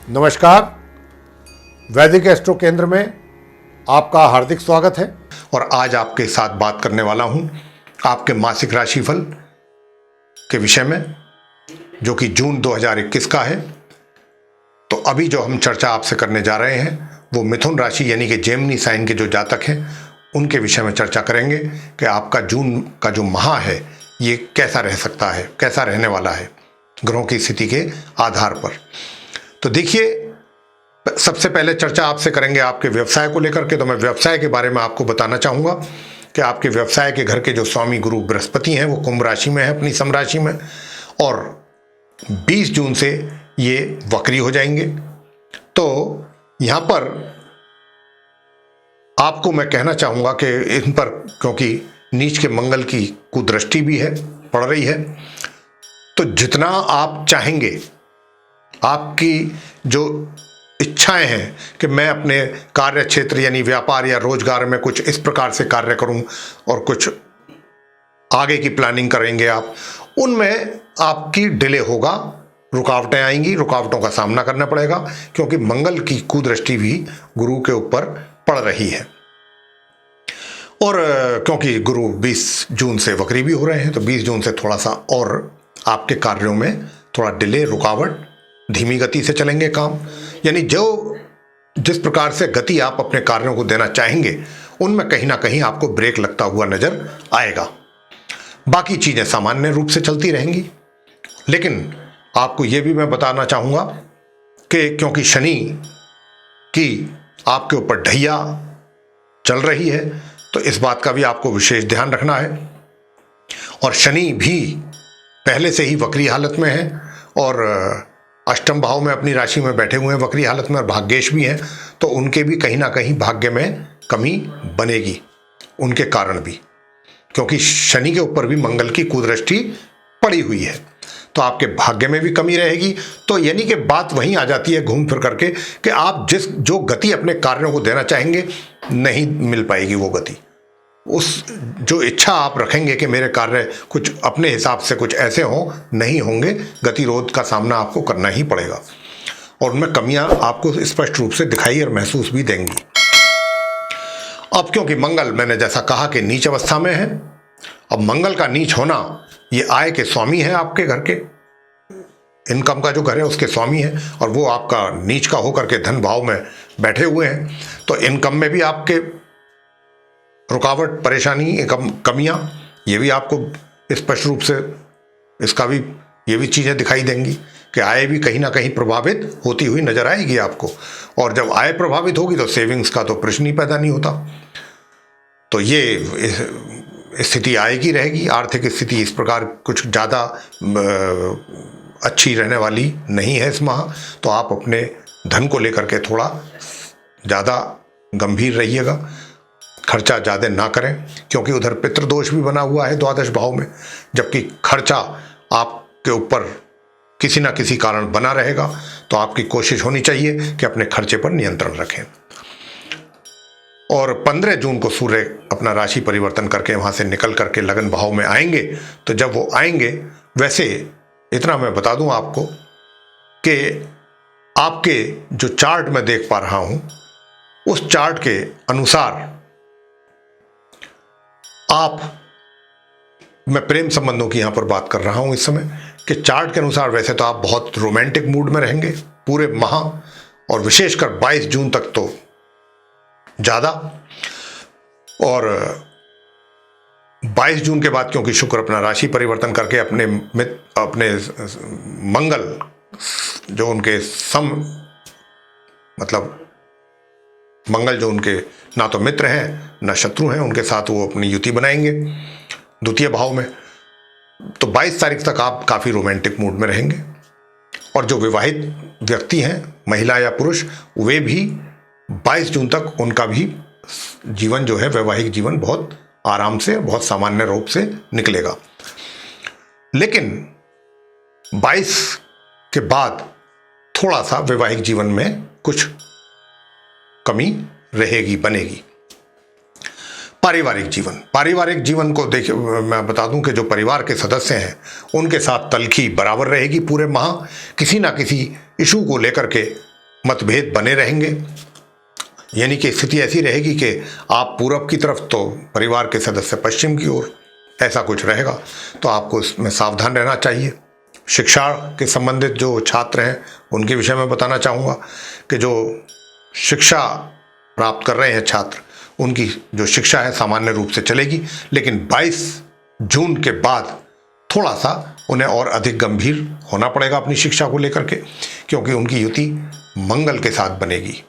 नमस्कार, वैदिक एस्ट्रो केंद्र में आपका हार्दिक स्वागत है। और आज आपके साथ बात करने वाला हूं आपके मासिक राशिफल के विषय में, जो कि जून 2021 का है। तो अभी जो हम चर्चा आपसे करने जा रहे हैं वो मिथुन राशि यानी कि जेमिनी साइन के जो जातक हैं उनके विषय में चर्चा करेंगे कि आपका जून का जो माह है ये कैसा रह सकता है, कैसा रहने वाला है ग्रहों की स्थिति के आधार पर। तो देखिए, सबसे पहले चर्चा आपसे करेंगे आपके व्यवसाय को लेकर के। तो मैं व्यवसाय के बारे में आपको बताना चाहूँगा कि आपके व्यवसाय के घर के जो स्वामी गुरु बृहस्पति हैं वो कुंभ राशि में है, अपनी सम राशि में, और 20 जून से ये वक्री हो जाएंगे। तो यहाँ पर आपको मैं कहना चाहूँगा कि इन पर, क्योंकि नीच के मंगल की कुदृष्टि भी है, पड़ रही है, तो जितना आप चाहेंगे, आपकी जो इच्छाएं हैं कि मैं अपने कार्य क्षेत्र यानी व्यापार या रोजगार में कुछ इस प्रकार से कार्य करूं और कुछ आगे की प्लानिंग करेंगे आप, उनमें आपकी डिले होगा, रुकावटें आएंगी, रुकावटों का सामना करना पड़ेगा, क्योंकि मंगल की कुदृष्टि भी गुरु के ऊपर पड़ रही है। और क्योंकि गुरु 20 जून से वक्री भी हो रहे हैं, तो 20 जून से थोड़ा सा और आपके कार्यों में थोड़ा डिले, रुकावट, धीमी गति से चलेंगे काम। यानी जिस प्रकार से गति आप अपने कार्यों को देना चाहेंगे उनमें कहीं ना कहीं आपको ब्रेक लगता हुआ नजर आएगा। बाकी चीजें सामान्य रूप से चलती रहेंगी। लेकिन आपको यह भी मैं बताना चाहूंगा कि क्योंकि शनि की आपके ऊपर ढैया चल रही है, तो इस बात का भी आपको विशेष ध्यान रखना है। और शनि भी पहले से ही वक्री हालत में है और अष्टम भाव में अपनी राशि में बैठे हुए हैं वक्री हालत में, और भाग्येश भी हैं, तो उनके भी कहीं ना कहीं भाग्य में कमी बनेगी उनके कारण भी, क्योंकि शनि के ऊपर भी मंगल की कुदृष्टि पड़ी हुई है, तो आपके भाग्य में भी कमी रहेगी। तो यानी कि बात वहीं आ जाती है घूम फिर करके कि आप जो गति अपने कार्यों को देना चाहेंगे नहीं मिल पाएगी वो गति। उस जो इच्छा आप रखेंगे कि मेरे कार्य कुछ अपने हिसाब से कुछ ऐसे हों, नहीं होंगे, गतिरोध का सामना आपको करना ही पड़ेगा, और उनमें कमियां आपको स्पष्ट रूप से दिखाई और महसूस भी देंगी। अब क्योंकि मंगल, मैंने जैसा कहा कि नीच अवस्था में है, अब मंगल का नीच होना ये आय के स्वामी है, आपके घर के इनकम का जो घर है उसके स्वामी है, और वो आपका नीच का होकर के धन भाव में बैठे हुए हैं, तो इनकम में भी आपके रुकावट, परेशानी, कमियां, ये भी आपको स्पष्ट रूप से इसका भी ये भी चीज़ें दिखाई देंगी कि आय भी कहीं ना कहीं प्रभावित होती हुई नजर आएगी आपको। और जब आय प्रभावित होगी तो सेविंग्स का तो प्रश्न ही पैदा नहीं होता। तो ये स्थिति आय की रहेगी। आर्थिक स्थिति इस प्रकार कुछ ज़्यादा अच्छी रहने वाली नहीं है इस माह, तो आप अपने धन को लेकर के थोड़ा ज़्यादा गंभीर रहिएगा, खर्चा ज़्यादा ना करें, क्योंकि उधर पितृदोष भी बना हुआ है द्वादश भाव में, जबकि खर्चा आपके ऊपर किसी ना किसी कारण बना रहेगा। तो आपकी कोशिश होनी चाहिए कि अपने खर्चे पर नियंत्रण रखें। और 15 जून को सूर्य अपना राशि परिवर्तन करके वहाँ से निकल करके लगन भाव में आएंगे। तो जब वो आएंगे, वैसे इतना मैं बता दूं आपको कि आपके जो चार्ट में देख पा रहा हूँ उस चार्ट के अनुसार आप, मैं प्रेम संबंधों की यहां पर बात कर रहा हूं इस समय, कि चार्ट के अनुसार वैसे तो आप बहुत रोमांटिक मूड में रहेंगे पूरे माह, और विशेषकर 22 जून तक तो ज्यादा, और 22 जून के बाद क्योंकि शुक्र अपना राशि परिवर्तन करके अपने मंगल जो उनके मतलब मंगल जो उनके ना तो मित्र हैं ना शत्रु हैं, उनके साथ वो अपनी युति बनाएंगे द्वितीय भाव में। तो 22 तारीख तक आप काफ़ी रोमांटिक मूड में रहेंगे। और जो विवाहित व्यक्ति हैं, महिला या पुरुष, वे भी 22 जून तक उनका भी जीवन जो है, वैवाहिक जीवन, बहुत आराम से, बहुत सामान्य रूप से निकलेगा। लेकिन 22 के बाद थोड़ा सा वैवाहिक जीवन में कुछ कमी रहेगी, बनेगी। पारिवारिक जीवन को देखिए, मैं बता दूं कि जो परिवार के सदस्य हैं उनके साथ तलखी बराबर रहेगी पूरे माह। किसी ना किसी इशू को लेकर के मतभेद बने रहेंगे, यानी कि स्थिति ऐसी रहेगी कि आप पूरब की तरफ तो परिवार के सदस्य पश्चिम की ओर, ऐसा कुछ रहेगा। तो आपको इसमें सावधान रहना चाहिए। शिक्षा के संबंधित जो छात्र हैं उनके विषय में बताना चाहूँगा कि जो शिक्षा प्राप्त कर रहे हैं छात्र, उनकी जो शिक्षा है सामान्य रूप से चलेगी, लेकिन 22 जून के बाद थोड़ा सा उन्हें और अधिक गंभीर होना पड़ेगा अपनी शिक्षा को लेकर के, क्योंकि उनकी युति मंगल के साथ बनेगी।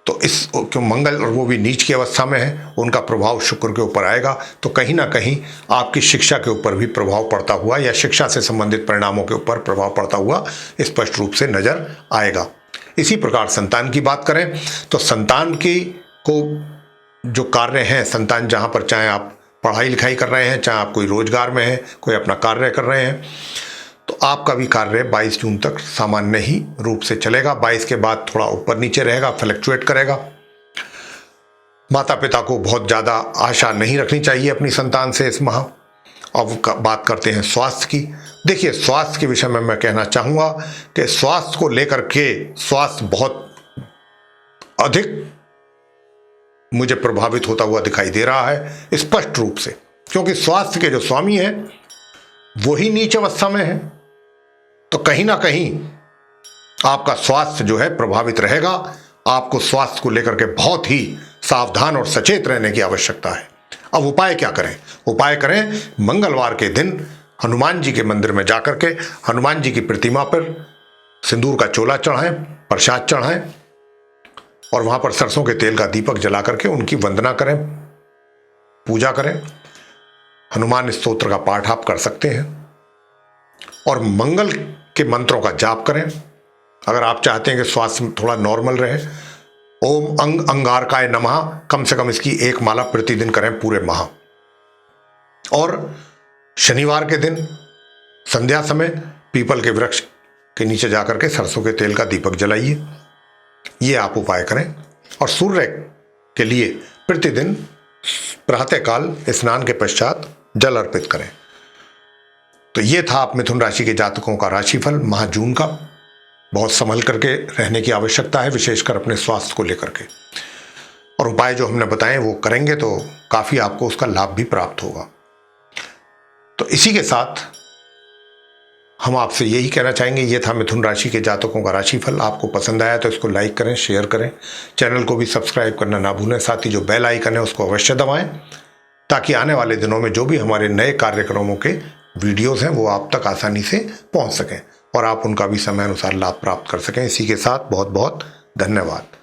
तो क्यों मंगल, और वो भी नीच की अवस्था में है, उनका प्रभाव शुक्र के ऊपर आएगा। तो कहीं ना कहीं आपकी शिक्षा के ऊपर भी प्रभाव पड़ता हुआ, या शिक्षा से संबंधित परिणामों के ऊपर प्रभाव पड़ता हुआ स्पष्ट रूप से नजर आएगा। इसी प्रकार संतान की बात करें तो संतान की को जो कार्य हैं, संतान जहाँ पर, चाहे आप पढ़ाई लिखाई कर रहे हैं, चाहे आप कोई रोजगार में हैं, कोई अपना कार्य कर रहे हैं, तो आपका भी कार्य 22 जून तक सामान्य ही रूप से चलेगा। 22 के बाद थोड़ा ऊपर नीचे रहेगा, फ्लक्चुएट करेगा। माता पिता को बहुत ज़्यादा आशा नहीं रखनी चाहिए अपनी संतान से इस माह। अब बात करते हैं स्वास्थ्य की। देखिए, स्वास्थ्य के विषय में मैं कहना चाहूँगा कि स्वास्थ्य को लेकर के स्वास्थ्य बहुत अधिक मुझे प्रभावित होता हुआ दिखाई दे रहा है स्पष्ट रूप से, क्योंकि स्वास्थ्य के जो स्वामी हैं वही नीच अवस्था में है। तो कहीं ना कहीं आपका स्वास्थ्य जो है प्रभावित रहेगा। आपको स्वास्थ्य को लेकर के बहुत ही सावधान और सचेत रहने की आवश्यकता है। अब उपाय क्या करें? उपाय करें, मंगलवार के दिन हनुमान जी के मंदिर में जाकर के हनुमान जी की प्रतिमा पर सिंदूर का चोला चढ़ाएं, प्रसाद चढ़ाएं, और वहां पर सरसों के तेल का दीपक जला करके उनकी वंदना करें, पूजा करें। हनुमान स्तोत्र का पाठ आप कर सकते हैं, और मंगल के मंत्रों का जाप करें। अगर आप चाहते हैं कि स्वास्थ्य थोड़ा नॉर्मल रहे, ओम अंग अंगारकाय नमः कम से कम इसकी एक माला प्रतिदिन करें पूरे माह। और शनिवार के दिन संध्या समय पीपल के वृक्ष के नीचे जाकर के सरसों के तेल का दीपक जलाइए। ये आप उपाय करें। और सूर्य के लिए प्रतिदिन प्रातःकाल स्नान के पश्चात जल अर्पित करें। तो ये था आप मिथुन राशि के जातकों का राशिफल माह जून का। बहुत संभल करके रहने की आवश्यकता है, विशेषकर अपने स्वास्थ्य को लेकर के। और उपाय जो हमने बताए वो करेंगे तो काफी आपको उसका लाभ भी प्राप्त होगा। तो इसी के साथ हम आपसे यही कहना चाहेंगे, ये था मिथुन राशि के जातकों का राशिफल। आपको पसंद आया तो इसको लाइक करें, शेयर करें, चैनल को भी सब्सक्राइब करना ना भूलें। साथ ही जो बेल आइकन है उसको अवश्य दबाएं, ताकि आने वाले दिनों में जो भी हमारे नए कार्यक्रमों के वीडियोस हैं वो आप तक आसानी से पहुंच सकें और आप उनका भी समय अनुसार लाभ प्राप्त कर सकें। इसी के साथ बहुत बहुत धन्यवाद।